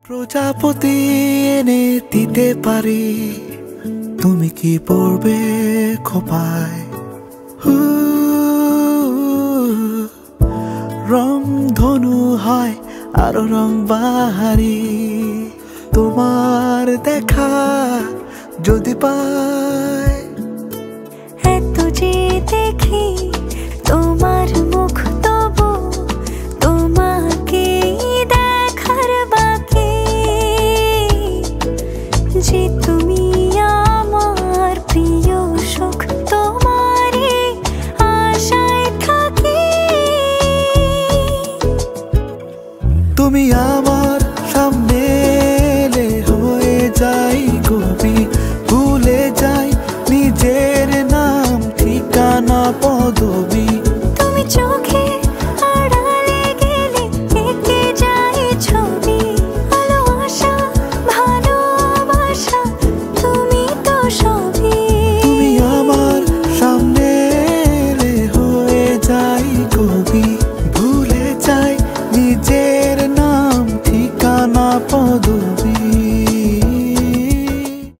প্রজাপতি এনে দিতে পারি, তুমি কি পড়বে খোপায়? রং ধনু হয় আরো রং বাহারি, তোমার দেখা যদি পায়। এত যে দেখি তোমার মুখ, তবু তোমাকে দেখার বাকি। যে তুমি আমার প্রিয় সুখ, তোমারই আশায় থাকি। তুমি আমার সামনে এলে হয়ে যাই কবি, ভুলে যাই নিজের নাম ঠিকানা পদবি। তুমি চোখে আড়ালে গেলে এঁকে যাই ছবি। ভালোবাসা ভালোবাসা তুমি তো সব।